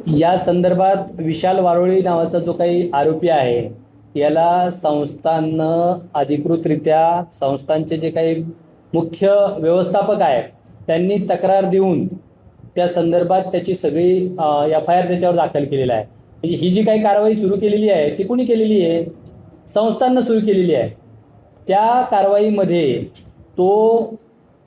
या संदर्भात विशाल वारोळी नावाचा जो काही आरोपी आहे, याला संस्थांनं अधिकृतरित्या संस्थांचे जे काही मुख्य व्यवस्थापक आहेत त्यांनी तक्रार देऊन त्या संदर्भात त्याची सगळी FIR त्याच्यावर दाखल केलेला आहे. म्हणजे ही जी काही कारवाई सुरू केलेली आहे ती कुणी केलेली आहे? संस्थांनं सुरू केलेली आहे. त्या कारवाईमध्ये तो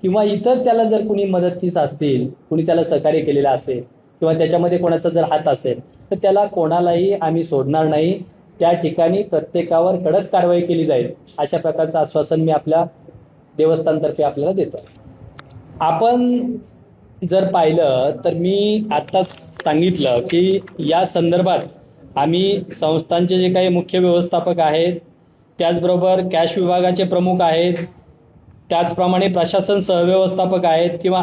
किंवा इतर त्याला जर कुणी मदतनीस असतील, कुणी त्याला सहकार्य केलेलं असेल किंवा त्याच्यामध्ये कोणाचा जर हात असेल तर त्याला कोणालाही आम्ही सोडणार नाही. त्या ठिकाणी प्रत्येकावर कडक कारवाई केली जाईल अशा प्रकारचं आश्वासन मी आपल्या देवस्थानतर्फे आपल्याला देतो. आपण जर पाहिलं तर मी आत्ताच सांगितलं की या संदर्भात आम्ही संस्थांचे जे काही मुख्य व्यवस्थापक आहेत, त्याचबरोबर कॅश विभागाचे प्रमुख आहेत, त्याचप्रमाणे प्रशासन सहव्यवस्थापक आहेत किंवा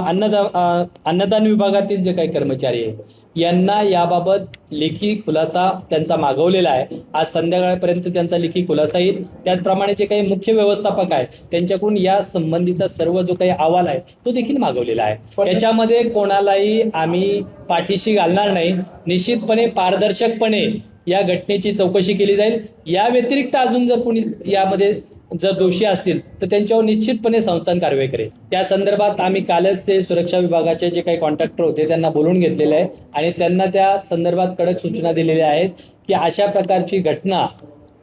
अन्नदान विभागातील जे काही कर्मचारी आहेत, यांना याबाबत लेखी खुलासा त्यांचा मागवलेला आहे. आज संध्याकाळपर्यंत त्यांचा लेखी खुलासा येईल. त्याचप्रमाणे जे काही मुख्य व्यवस्थापक आहेत त्यांच्याकडून या संबंधीचा सर्व जो काही अहवाल आहे तो देखील मागवलेला आहे. त्याच्यामध्ये कोणालाही आम्ही पाठीशी घालणार नाही. निश्चितपणे पारदर्शकपणे या घटनेची चौकशी केली जाईल. या व्यतिरिक्त अजून जर कोणी यामध्ये जर दोषी असतील तर त्यांच्यावर निश्चितपणे संस्थान कारवाई करेल. त्या संदर्भात आम्ही कालच ते सुरक्षा विभागाचे जे काही कॉन्ट्रॅक्टर होते त्यांना बोलून घेतलेले आहे आणि त्यांना त्या संदर्भात कडक सूचना दिलेल्या आहेत की अशा प्रकारची घटना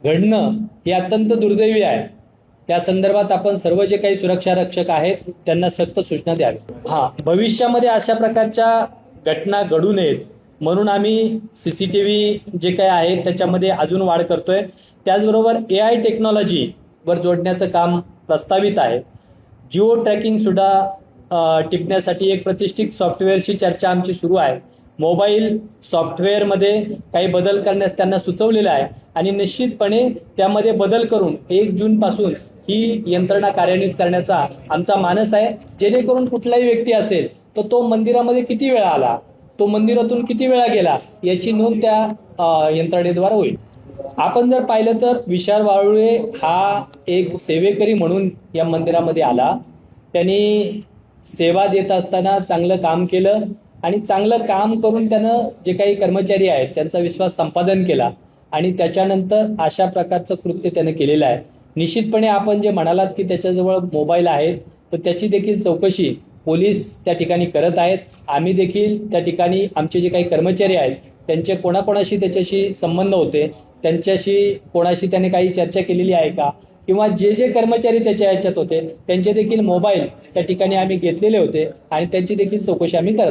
घडणं हे अत्यंत दुर्दैवी आहे. त्या संदर्भात आपण सर्व जे काही सुरक्षा रक्षक आहेत त्यांना सक्त सूचना द्यावी. भविष्यामध्ये अशा प्रकारच्या घटना घडू नयेत म्हणून आम्ही CCTV जे काही आहे त्याच्यामध्ये अजून वाढ करतोय. त्याचबरोबर AI टेक्नॉलॉजी वर जोडण्याचं काम प्रस्तावित आहे. जिओ ट्रॅकिंग सुद्धा टिपण्यासाठी एक प्रतिष्ठित सॉफ्टवेअरशी चर्चा आमची सुरू आहे. मोबाईल सॉफ्टवेअरमध्ये काही बदल करण्यास त्यांना सुचवलेलं आहे आणि निश्चितपणे त्यामध्ये बदल करून 1 जूनपासून ही यंत्रणा कार्यान्वित करण्याचा आमचा मानस आहे. जेणेकरून कुठलाही व्यक्ती असेल तर तो मंदिरामध्ये किती वेळा आला, तो मंदिरातून किती वेळा गेला याची नोंद त्या यंत्रणेद्वारे होईल. आपण जर पाहिलं तर विशाल वारुळे हा एक सेवेकरी म्हणून या मंदिरामध्ये आला. त्यांनी सेवा देत असताना चांगलं काम केलं आणि चांगलं काम करून त्यानं जे काही कर्मचारी आहेत त्यांचा विश्वास संपादन केला आणि त्याच्यानंतर अशा प्रकारचं कृत्य त्यानं केलेलं आहे. निश्चितपणे आपण जे म्हणालात की त्याच्याजवळ मोबाईल आहेत तर त्याची देखील चौकशी पोलीस त्या ठिकाणी करत आहेत. आम्ही देखील त्या ठिकाणी आमचे जे काही कर्मचारी आहेत त्यांचे कोणाकोणाशी त्याच्याशी संबंध होते, त्यांच्याशी कोणाशी त्याने काही चर्चा केलेली आहे का, किंवा जे जे कर्मचारी त्याच्या याच्यात होते त्यांचे देखील मोबाईल त्या ठिकाणी आम्ही घेतलेले होते आणि त्यांची देखील चौकशी आम्ही करत आहोत.